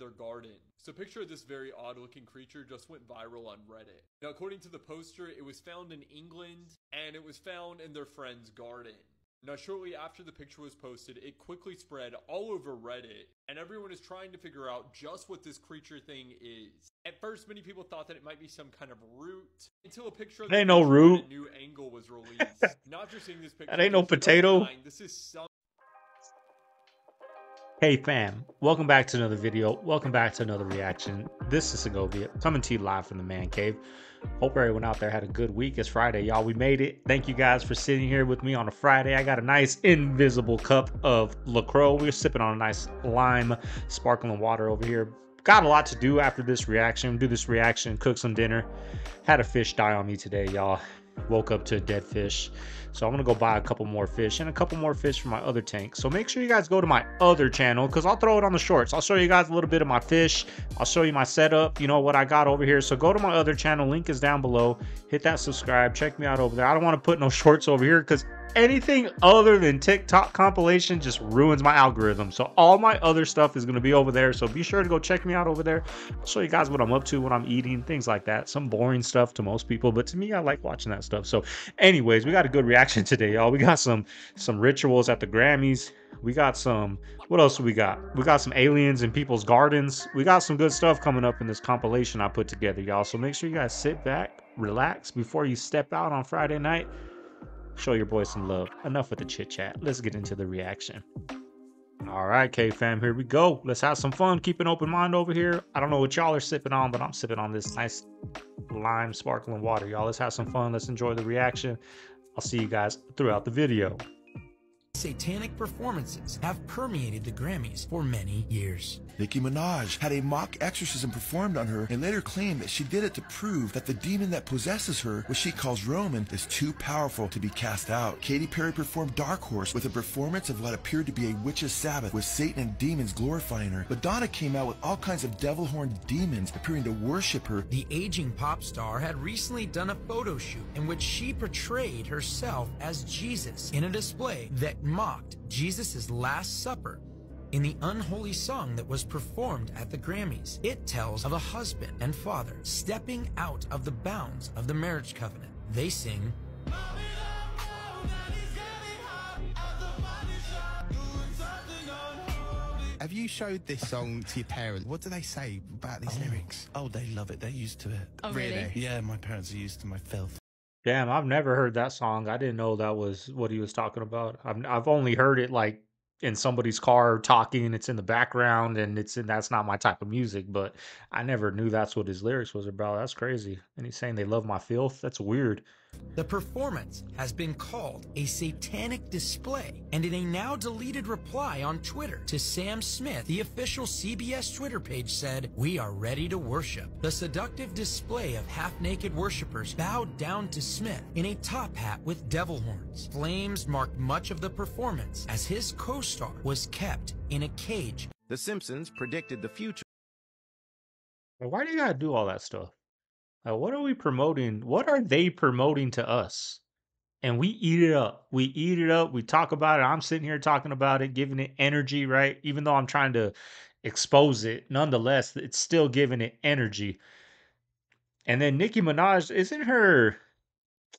their garden. So a picture of this very odd looking creature just went viral on Reddit. Now, according to the poster, it was found in England and it was found in their friend's garden. Now, shortly after the picture was posted, it quickly spread all over Reddit, and everyone is trying to figure out just what this creature thing is. At first, many people thought that it might be some kind of root, until a picture of the ain't no creature root. at a new angle was released. Now, after seeing this picture, That ain't no potato. This is some. Hey fam, welcome back to another video. Welcome back to another reaction. This is Segovia coming to you live from the man cave. Hope everyone out there had a good week. It's Friday, y'all. We made it. Thank you guys for sitting here with me on a Friday. I got a nice invisible cup of LaCroix. We're sipping on a nice lime sparkling water over here. Got a lot to do after this reaction. Do this reaction, cook some dinner. Had a fish die on me today, y'all. Woke up to a dead fish. So I'm gonna go buy a couple more fish and a couple more fish for my other tank. So make sure you guys go to my other channel because I'll throw it on the shorts. I'll show you guys a little bit of my fish. I'll show you my setup, you know, what I got over here. So go to my other channel. Link is down below. Hit that subscribe. Check me out over there. I don't want to put no shorts over here because anything other than TikTok compilation just ruins my algorithm. So all my other stuff is going to be over there. So be sure to go check me out over there. I'll show you guys what I'm up to, what I'm eating, things like that. Some boring stuff to most people, but to me, I like watching that stuff. So anyways, we got a good reaction today, y'all. We got some rituals at the Grammys. We got some, what else do we got? We got some aliens in people's gardens. We got some good stuff coming up in this compilation I put together, y'all. So make sure you guys sit back, relax before you step out on Friday night. Show your boy some love. Enough with the chit chat. Let's get into the reaction. All right, CaveFam, here we go. Let's have some fun. Keep an open mind over here. I don't know what y'all are sipping on, but I'm sipping on this nice lime sparkling water, y'all. Let's have some fun. Let's enjoy the reaction. I'll see you guys throughout the video. Satanic performances have permeated the Grammys for many years. Nicki Minaj had a mock exorcism performed on her and later claimed that she did it to prove that the demon that possesses her, which she calls Roman, is too powerful to be cast out. Katy Perry performed Dark Horse with a performance of what appeared to be a witch's Sabbath with Satan and demons glorifying her. Madonna came out with all kinds of devil-horned demons appearing to worship her. The aging pop star had recently done a photo shoot in which she portrayed herself as Jesus in a display that mocked Jesus' Last Supper. In the unholy song that was performed at the Grammys, it tells of a husband and father stepping out of the bounds of the marriage covenant. They sing, have you showed this song to your parents? What do they say about these lyrics? Oh, they love it. They're used to it. Oh, really? Yeah, my parents are used to my filth. Damn, I've never heard that song. I didn't know that was what he was talking about. I've only heard it like in somebody's car talking, it's in the background, and that's not my type of music, but I never knew that's what his lyrics was about. That's crazy. And he's saying they love my filth. That's weird. The performance has been called a satanic display, and in a now deleted reply on Twitter to Sam Smith, the official CBS Twitter page said, "We are ready to worship." The seductive display of half-naked worshipers bowed down to Smith in a top hat with devil horns. Flames marked much of the performance as his co-star was kept in a cage. The Simpsons predicted the future. Why do you gotta do all that stuff? What are we promoting? What are they promoting to us? And we eat it up. We eat it up. We talk about it. I'm sitting here talking about it, giving it energy, right? Even though I'm trying to expose it, nonetheless, it's still giving it energy. And then Nicki Minaj, isn't her,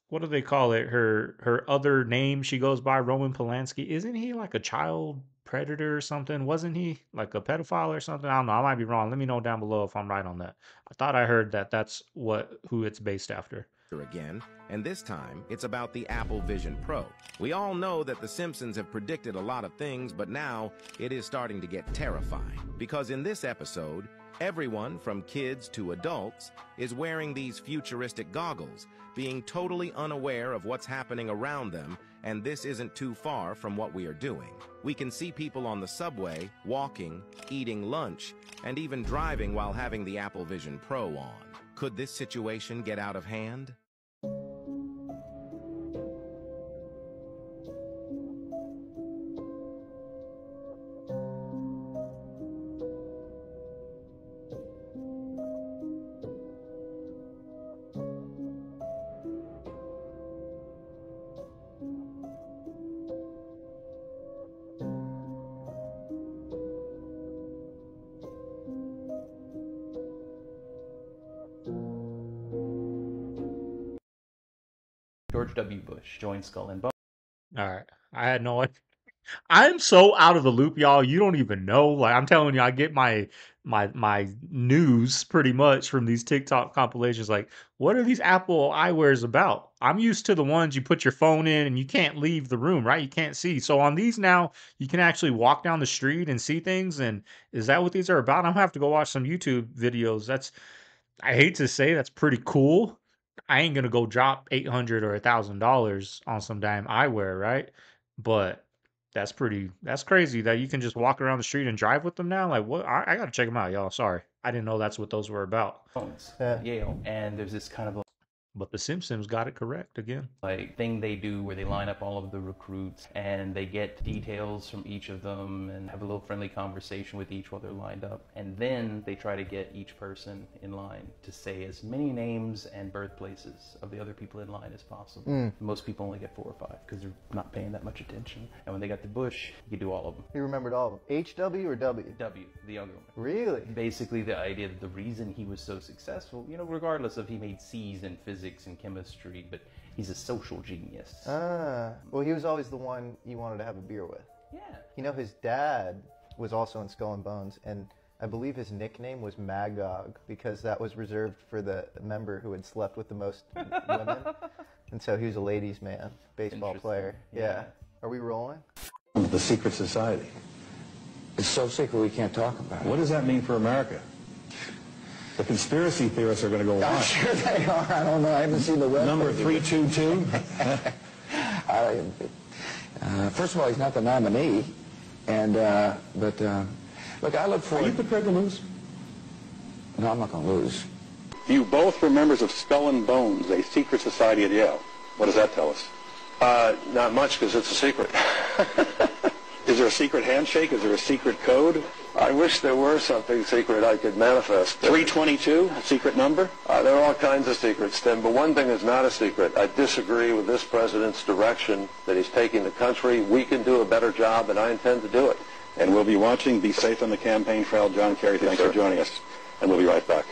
what do they call it? Her other name she goes by, Roman Polanski. Isn't he like a child predator or something? Wasn't he like a pedophile or something? I don't know. I might be wrong. Let me know down below if I'm right on that. I thought I heard that that's who it's based after. Again, and this time it's about the Apple Vision Pro. We all know that the Simpsons have predicted a lot of things, but now it is starting to get terrifying. Because in this episode, everyone from kids to adults is wearing these futuristic goggles, being totally unaware of what's happening around them, and this isn't too far from what we are doing. We can see people on the subway, walking, eating lunch, and even driving while having the Apple Vision Pro on. Could this situation get out of hand? George W. Bush joined Skull and Bones. All right. I had no idea. I'm so out of the loop, y'all. You don't even know. Like I'm telling you, I get my news pretty much from these TikTok compilations. Like, what are these Apple eyewears about? I'm used to the ones you put your phone in and you can't leave the room, right? You can't see. So on these now, you can actually walk down the street and see things. And is that what these are about? I'm gonna have to go watch some YouTube videos. I hate to say that's pretty cool. I ain't gonna go drop $800 or $1,000 on some damn eyewear, right? But that's crazy that you can just walk around the street and drive with them now. Like what? I gotta check them out, y'all. Sorry, I didn't know that's what those were about. At Yale, and there's this kind of But the Simpsons got it correct again. like thing they do where they line up all of the recruits and they get details from each of them and have a little friendly conversation with each while they're lined up. And then they try to get each person in line to say as many names and birthplaces of the other people in line as possible. Most people only get 4 or 5 because they're not paying that much attention. And when they got to Bush, you could do all of them. He remembered all of them. H-W or W? W, the younger one. Really? Basically the idea that the reason he was so successful, you know, regardless of he made C's in physics and chemistry, but he's a social genius. Well, he was always the one you wanted to have a beer with. Yeah. You know, his dad was also in Skull and Bones, and I believe his nickname was Magog because that was reserved for the member who had slept with the most women. And so he was a ladies' man, baseball player. Yeah. Are we rolling? The secret society. It's so secret we can't talk about it. What does that mean for America? The conspiracy theorists are going to go on. I'm sure they are. I don't know. I haven't seen the web. Number 322? First of all, he's not the nominee. And, look, I look for... Are you prepared to lose? No, I'm not going to lose. You both were members of Skull and Bones, a secret society at Yale. What does that tell us? Not much, because it's a secret. Is there a secret handshake? Is there a secret code? I wish there were something secret I could manifest. 322, a secret number? There are all kinds of secrets, Tim, but one thing is not a secret. I disagree with this president's direction that he's taking the country. We can do a better job, and I intend to do it. And we'll be watching. Be safe on the campaign trail. John Kerry, thanks for joining us. And we'll be right back.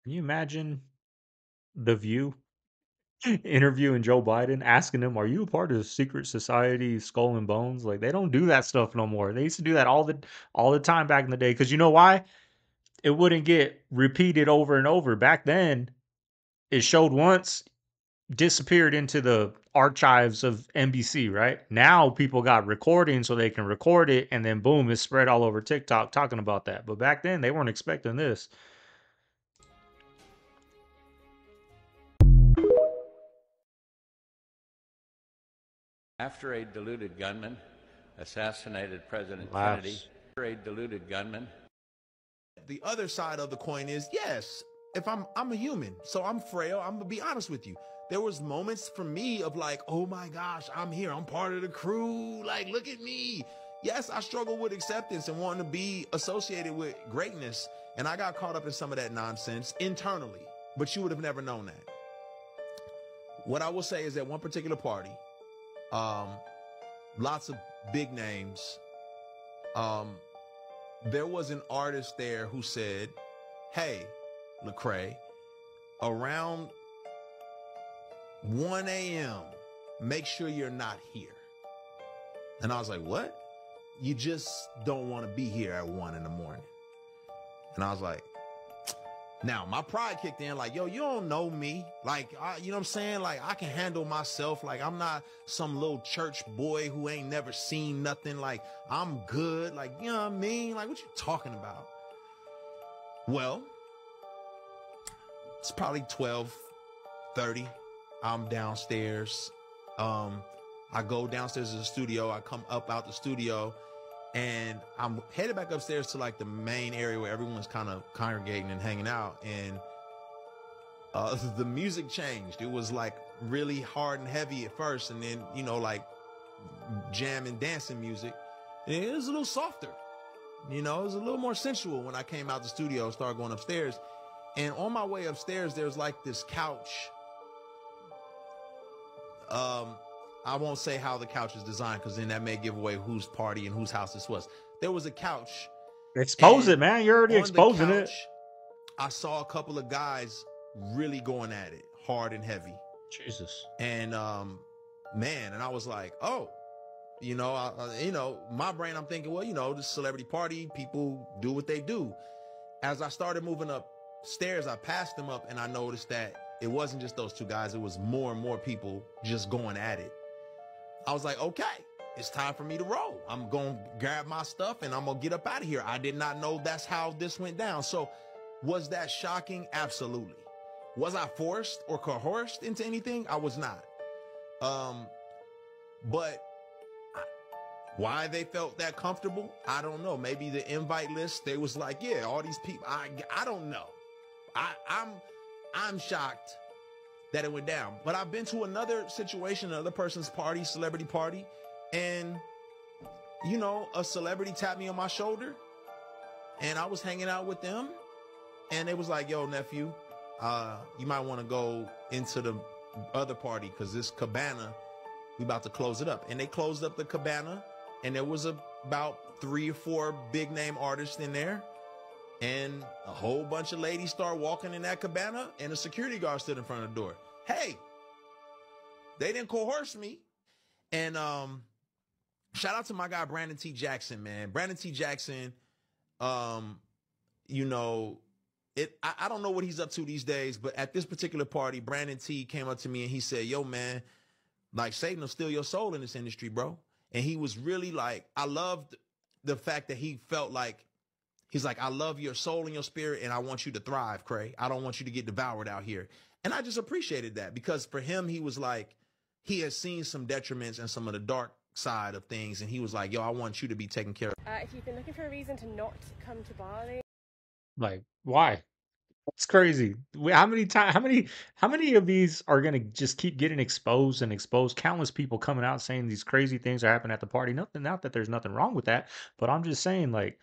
Can you imagine The View interviewing Joe Biden, asking him, "Are you a part of the secret society, Skull and Bones?" Like they don't do that stuff no more. They used to do that all the time back in the day. Because you know why? It wouldn't get repeated over and over. Back then, it showed once, disappeared into the archives of NBC. Right now, people got recording so they can record it, and then boom, it's spread all over TikTok talking about that. But back then, they weren't expecting this. After a deluded gunman assassinated President Kennedy, after a deluded gunman. The other side of the coin is, yes, if I'm a human, so I'm frail. I'm gonna be honest with you. There was moments for me of like, oh my gosh, I'm here. I'm part of the crew. Like, look at me. Yes, I struggle with acceptance and wanting to be associated with greatness. And I got caught up in some of that nonsense internally, but you would have never known that. What I will say is that one particular party, lots of big names. There was an artist there who said, "Hey, Lecrae, around 1 a.m., make sure you're not here." And I was like, "What? You just don't want to be here at 1 in the morning." And I was like, now my pride kicked in, like, yo, you don't know me. Like, you know what I'm saying? Like, I can handle myself. Like, I'm not some little church boy who ain't never seen nothing. Like, I'm good. Like, you know what I mean? Like, what you talking about? Well, it's probably 12:30. I'm downstairs. I go downstairs to the studio. I come up out the studio, and I'm headed back upstairs to like the main area where everyone's kind of congregating and hanging out. And the music changed. It was like really hard and heavy at first, and then, you know, like jam and dancing music. And it was a little softer. You know, it was a little more sensual when I came out the studio and started going upstairs. And on my way upstairs, there's like this couch. I won't say how the couch is designed, because then that may give away whose party and whose house this was. There was a couch. Expose it, man. You're already exposing it. I saw a couple of guys really going at it. hard and heavy. Jesus. And man, and I was like, oh, you know, my brain, I'm thinking, well, you know, this celebrity party, people do what they do. As I started moving upstairs, I passed them up and I noticed that it wasn't just those two guys. It was more and more people just going at it. I was like, okay, it's time for me to roll. I'm going to grab my stuff and I'm going to get up out of here. I did not know that's how this went down. So was that shocking? Absolutely. Was I forced or coerced into anything? I was not. But why they felt that comfortable, I don't know. Maybe the invite list, they was like, yeah, all these people, I don't know. I'm shocked that it went down. But I've been to another situation, another person's party, celebrity party, and, you know, a celebrity tapped me on my shoulder, and I was hanging out with them, and they was like, yo, nephew, you might want to go into the other party because this cabana, we about to close it up. And they closed up the cabana, and there was about 3 or 4 big name artists in there. And a whole bunch of ladies start walking in that cabana, and a security guard stood in front of the door. Hey, they didn't coerce me. And shout out to my guy, Brandon T. Jackson, man. Brandon T. Jackson, you know, I don't know what he's up to these days, but at this particular party, Brandon T. came up to me and he said, yo, man, like Satan will steal your soul in this industry, bro. And he was really like, I loved the fact that he felt like, he's like, I love your soul and your spirit, and I want you to thrive, Cray. I don't want you to get devoured out here. And I just appreciated that, because for him, he was like, he has seen some detriments and some of the dark side of things, and he was like, yo, I want you to be taken care of. If you've been looking for a reason to not come to Bali. Like, why? It's crazy. How many of these are gonna just keep getting exposed and exposed? Countless people coming out saying these crazy things are happening at the party. Nothing, not that there's nothing wrong with that, but I'm just saying, like,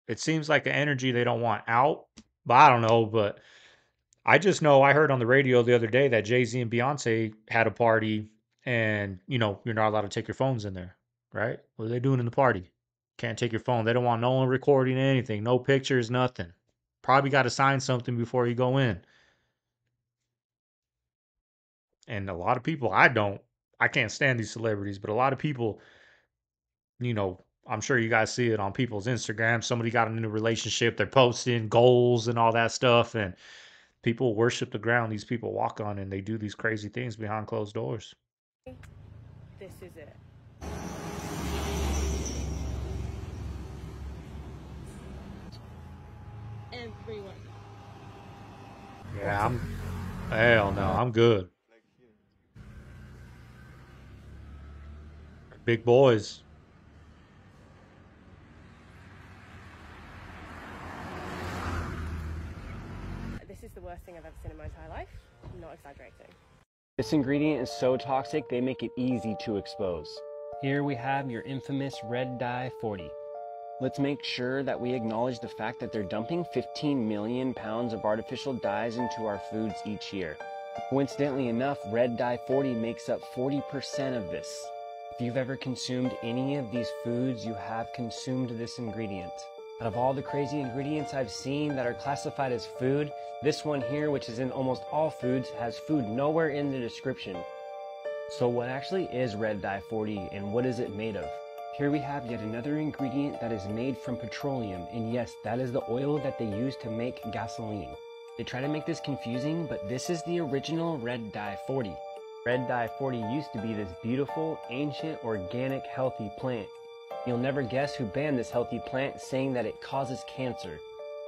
it seems like an energy they don't want out. But I don't know. But I just know I heard on the radio the other day that Jay-Z and Beyonce had a party, and you know, you're not allowed to take your phones in there, right? What are they doing in the party? Can't take your phone. They don't want no one recording anything, no pictures, nothing. Probably got to sign something before you go in. And a lot of people, I can't stand these celebrities, but a lot of people, you know, I'm sure you guys see it on people's Instagram. Somebody got in a relationship, they're posting goals and all that stuff, and people worship the ground these people walk on, and they do these crazy things behind closed doors. This is it. Everyone. Yeah, hell no, I'm good. Big boys. This is the worst thing I've ever seen in my entire life. I'm not exaggerating. This ingredient is so toxic, they make it easy to expose. Here we have your infamous red dye 40. Let's make sure that we acknowledge the fact that they're dumping 15 million pounds of artificial dyes into our foods each year. Coincidentally enough, red dye 40 makes up 40% of this. If you've ever consumed any of these foods, you have consumed this ingredient. Out of all the crazy ingredients I've seen that are classified as food, this one here, which is in almost all foods, has food nowhere in the description. So what actually is red dye 40, and what is it made of? Here we have yet another ingredient that is made from petroleum, and yes, that is the oil that they use to make gasoline. They try to make this confusing, but this is the original red dye 40. Red dye 40 used to be this beautiful, ancient, organic, healthy plant. You'll never guess who banned this healthy plant, saying that it causes cancer.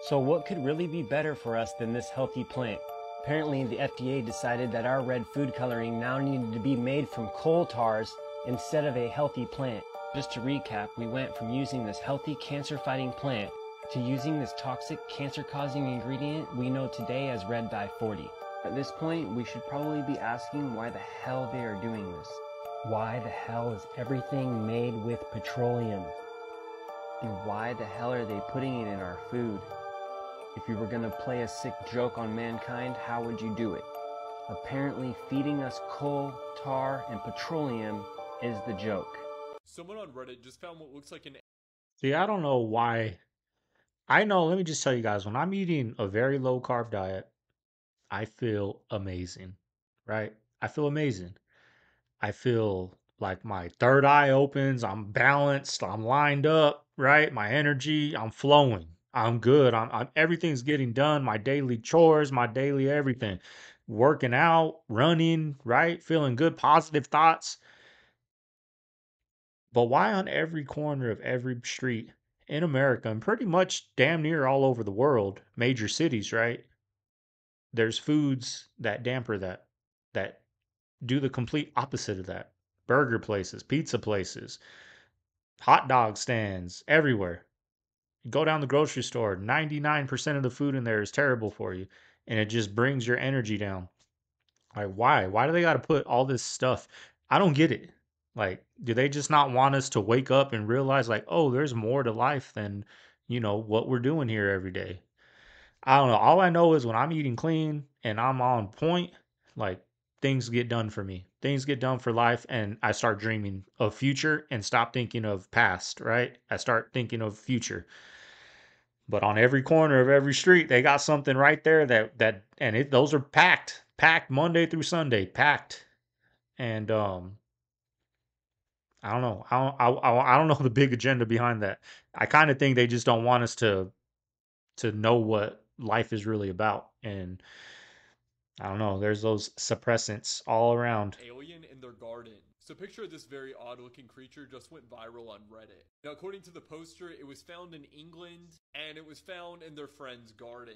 So what could really be better for us than this healthy plant? Apparently the FDA decided that our red food coloring now needed to be made from coal tars instead of a healthy plant. Just to recap, we went from using this healthy cancer-fighting plant to using this toxic cancer-causing ingredient we know today as red dye 40. At this point, we should probably be asking why the hell they are doing this. Why the hell is everything made with petroleum? And why the hell are they putting it in our food? If you were gonna play a sick joke on mankind, how would you do it? Apparently feeding us coal, tar, and petroleum is the joke. Someone on Reddit just found what looks like an... See, I don't know why. I know, let me just tell you guys, when I'm eating a very low carb diet, I feel amazing, right? I feel amazing. I feel like my third eye opens, I'm balanced, I'm lined up, right? My energy, I'm flowing. I'm good. I'm everything's getting done. My daily chores, my daily everything. Working out, running, right? Feeling good, positive thoughts. But why on every corner of every street in America and pretty much damn near all over the world, major cities, right? There's foods that damper that, that do the complete opposite of that. Burger places, pizza places, hot dog stands, everywhere. You go down the grocery store, 99% of the food in there is terrible for you, and it just brings your energy down. Like, why? Why do they got to put all this stuff? I don't get it. Like, do they just not want us to wake up and realize, like, oh, there's more to life than, what we're doing here every day? I don't know. All I know is when I'm eating clean and I'm on point, like things get done for me. Things get done for life, and I start dreaming of future and stop thinking of past, right? I start thinking of future. But on every corner of every street, they got something right there those are packed Monday through Sunday, packed. And I don't know. I don't know the big agenda behind that. I kind of think they just don't want us to know what life is really about. And I don't know. There's those suppressants all around. Alien in their garden. So picture this very odd looking creature just went viral on Reddit. Now according to the poster, it was found in England and it was found in their friend's garden.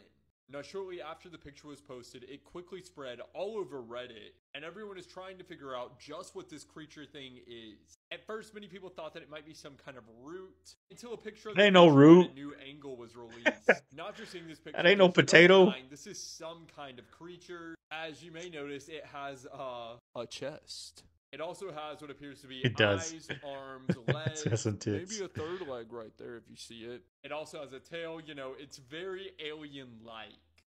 Now shortly after the picture was posted, it quickly spread all over Reddit and everyone is trying to figure out just what this creature thing is. At first, many people thought that it might be some kind of root until a picture of the ain't no creature root. at a new angle was released. Now after seeing this picture, That ain't no it's very potato. fine. This is some kind of creature. As you may notice, it has a chest. It also has what appears to be It does. eyes, arms, legs, It has some tits. maybe a third leg right there if you see it. It also has a tail, it's very alien-like.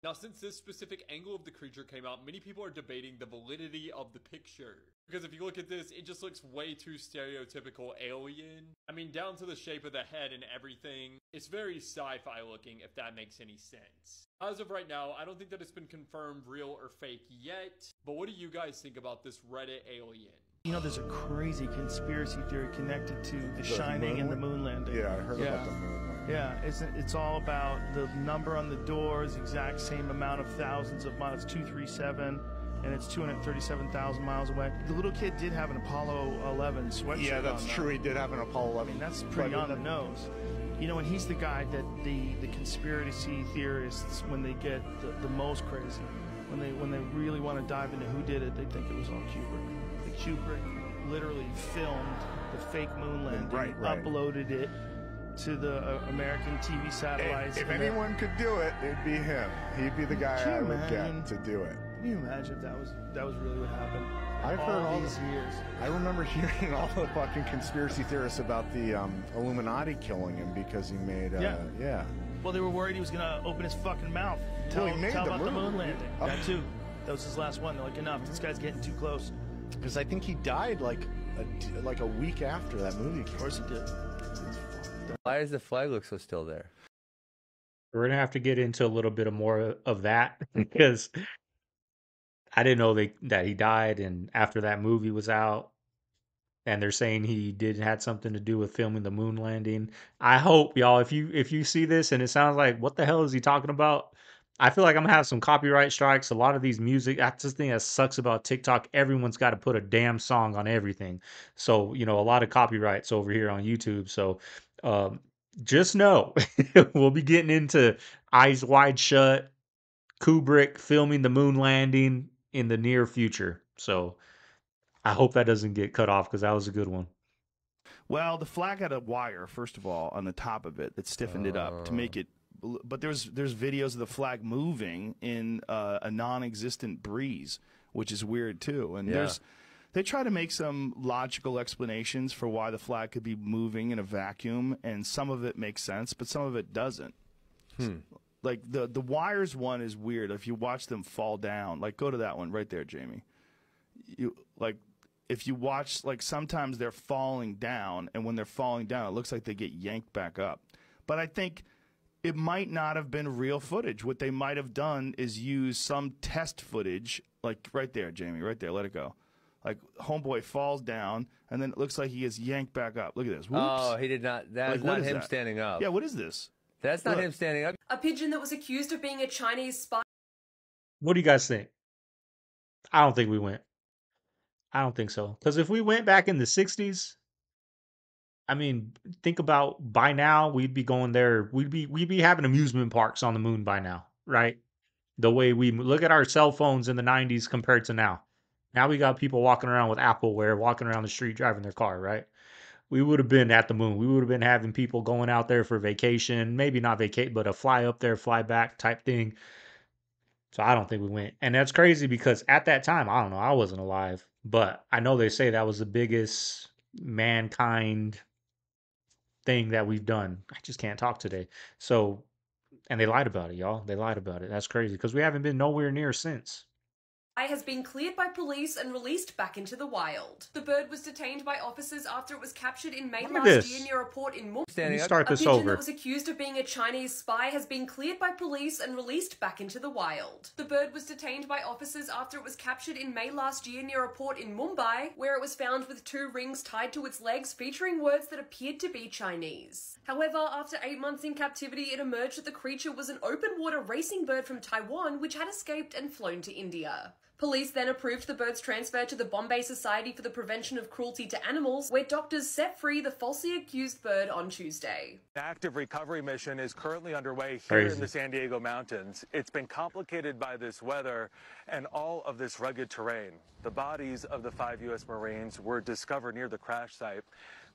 Now, since this specific angle of the creature came out, many people are debating the validity of the picture. Because if you look at this, it just looks way too stereotypical alien. I mean, down to the shape of the head and everything. It's very sci-fi looking, if that makes any sense. As of right now, I don't think that it's been confirmed real or fake yet. But what do you guys think about this Reddit alien? There's a crazy conspiracy theory connected to The Shining and the moon landing. Yeah, I heard about the moon. Yeah, it's all about the number on the door is the exact same amount of thousands of miles. It's 237, and it's 237,000 miles away. The little kid did have an Apollo 11 sweatshirt. Yeah, that's true. He did have an Apollo 11. I mean, that's pretty on the nose. And he's the guy that the conspiracy theorists, when they get the most crazy, when they really want to dive into who did it, they think it was all Kubrick. Kubrick literally filmed the fake moon landing, right. uploaded it to the American TV satellites. If anyone could do it, it'd be him. He'd be the guy I would get to do it. Can you imagine if that was really what happened? I've heard all these years. I remember hearing all the fucking conspiracy theorists about the Illuminati killing him because he made. Yeah. Well, they were worried he was gonna open his fucking mouth. Tell about the moon landing. That too. That was his last one. They're like, enough. This guy's getting too close. Because I think he died like a week after that movie. Of course he did. Why does the flag look so still there? We're gonna have to get into a little bit more of that because I didn't know that he died, and after that movie was out, and they're saying he had something to do with filming the moon landing. I hope, y'all, if you see this and it sounds like, what the hell is he talking about? I feel like I'm gonna have some copyright strikes. A lot of these music, that's the thing that sucks about TikTok. Everyone's got to put a damn song on everything. So, a lot of copyrights over here on YouTube. So, just know we'll be getting into Eyes Wide Shut, Kubrick filming the moon landing in the near future. So, I hope that doesn't get cut off because that was a good one. Well, the flag had a wire, first of all, on the top of it that stiffened it up to make it. But there's videos of the flag moving in a non-existent breeze, which is weird too. And they try to make some logical explanations for why the flag could be moving in a vacuum, and some of it makes sense, but some of it doesn't. Like the wires one is weird. If you watch them fall down, like go to that one right there, Jamie. If you watch, sometimes they're falling down, and when they're falling down, it looks like they get yanked back up. But I think it might not have been real footage. What they might have done is use some test footage, like right there, Jamie, right there. Let it go. Like homeboy falls down, and then it looks like he gets yanked back up. Look at this. Whoops. Oh, he did not. That's Like, not what is him that? standing up. Yeah, what is this? That's not Look. him standing up. A pigeon that was accused of being a Chinese spy. What do you guys think? I don't think we went. I don't think so. Because if we went back in the 60s, I mean, think about by now we'd be going there. We'd be having amusement parks on the moon by now, right? The way we look at our cell phones in the 90s compared to now. Now we got people walking around with Appleware, walking around the street driving their car, right? We would have been at the moon. We would have been having people going out there for vacation, maybe not vacate, but a fly up there, fly back type thing. So I don't think we went. And that's crazy because at that time, I don't know, I wasn't alive, but I know they say that was the biggest mankind thing that we've done. I just can't talk today. So, and they lied about it, y'all. They lied about it. That's crazy because we haven't been nowhere near since. Has been cleared by police and released back into the wild. The bird was detained by officers after it was captured in May last year near a port in Mumbai. Let me start this A pigeon over. that was accused of being a Chinese spy has been cleared by police and released back into the wild. The bird was detained by officers after it was captured in May last year near a port in Mumbai, where it was found with 2 rings tied to its legs featuring words that appeared to be Chinese. However, after 8 months in captivity, it emerged that the creature was an open water racing bird from Taiwan which had escaped and flown to India. Police then approved the bird's transfer to the Bombay Society for the Prevention of Cruelty to Animals, where doctors set free the falsely accused bird on Tuesday. An active recovery mission is currently underway here in the San Diego mountains. It's been complicated by this weather and all of this rugged terrain. The bodies of the 5 U.S. Marines were discovered near the crash site.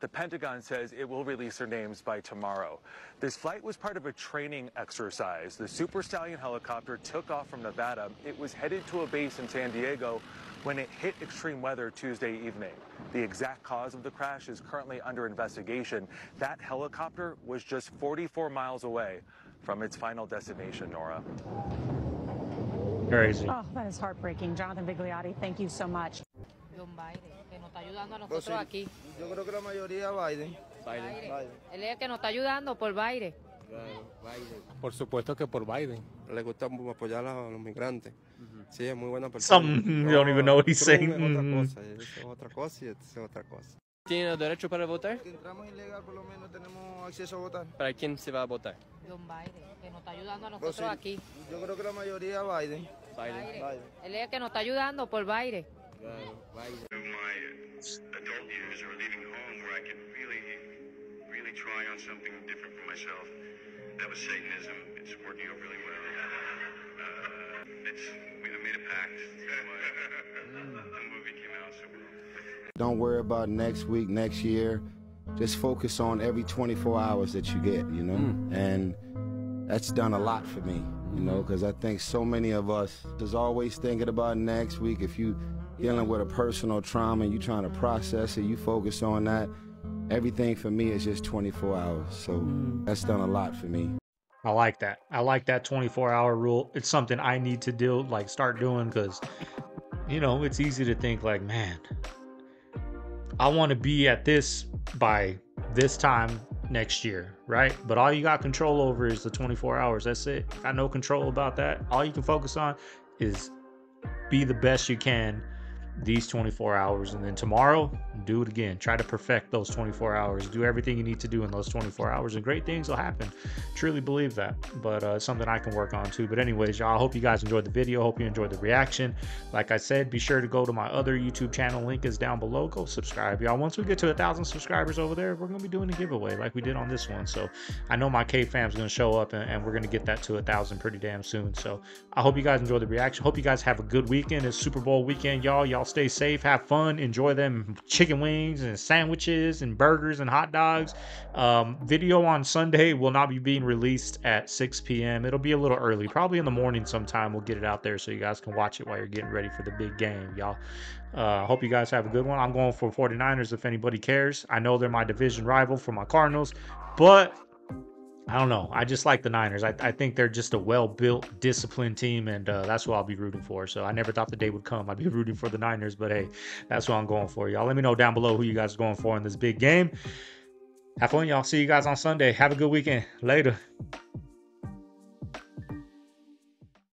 The Pentagon says it will release their names by tomorrow. This flight was part of a training exercise. The Super Stallion helicopter took off from Nevada. It was headed to a base in San Diego when it hit extreme weather Tuesday evening. The exact cause of the crash is currently under investigation. That helicopter was just 44 miles away from its final destination, Nora. Crazy. Oh, that is heartbreaking. Jonathan Vigliotti, thank you so much. Pues sí, yo creo que la mayoría Biden. Él es el que nos está ayudando por Biden. Por supuesto que por Biden. Le gusta apoyar a los migrantes. Sí, es muy buena persona. Some you don't even know what he's saying. Es otra cosa y es otra cosa. ¿Tiene derecho para votar? Que entramos ilegal, por lo menos tenemos acceso a votar. ¿Para quién se va a votar? John Biden, que nos está ayudando a Pues nosotros sí, aquí. yo creo que la mayoría Biden. Él es el que nos está ayudando por Biden. My adult years are leaving home where I could really try on something different for myself. That was Satanism. It's working out really well. I made a pact. The movie came out so well. Don't worry about next week, next year. Just focus on every 24 hours that you get, you know? And that's done a lot for me, you know, because I think so many of us is always thinking about next week. If you dealing with a personal trauma and you trying to process it, you focus on that. Everything for me is just 24 hours. So that's done a lot for me. I like that. I like that 24-hour rule. It's something I need to do, like start doing, because, you know, it's easy to think like, man, I want to be at this by this time next year, right? But all you got control over is the 24 hours. That's it. Got no control about that. All you can focus on is be the best you can these 24 hours, and then tomorrow do it again. Try to perfect those 24 hours. Do everything you need to do in those 24 hours, and great things will happen. Truly believe that. But it's something I can work on too. But anyways, y'all, I hope you guys enjoyed the video. Hope you enjoyed the reaction. Like I said, be sure to go to my other YouTube channel. Link is down below. Go subscribe, y'all. Once we get to 1,000 subscribers over there, we're gonna be doing a giveaway like we did on this one. So I know my CaveFam's gonna show up, and we're gonna get that to 1,000 pretty damn soon. So I hope you guys enjoyed the reaction. Hope you guys have a good weekend. It's Super Bowl weekend, y'all. Y'all stay safe, have fun, enjoy them chicken wings and sandwiches and burgers and hot dogs. Video on Sunday will not be being released at 6 p.m. It'll be a little early, probably in the morning sometime. We'll get it out there so you guys can watch it while you're getting ready for the big game, y'all. Hope you guys have a good one. I'm going for 49ers if anybody cares. I know they're my division rival for my Cardinals, but I don't know. I just like the Niners. I think they're just a well-built, disciplined team, and that's what I'll be rooting for. So I never thought the day would come I'd be rooting for the Niners, but hey, that's what I'm going for, y'all. Let me know down below who you guys are going for in this big game. Have fun, y'all. See you guys on Sunday. Have a good weekend. Later.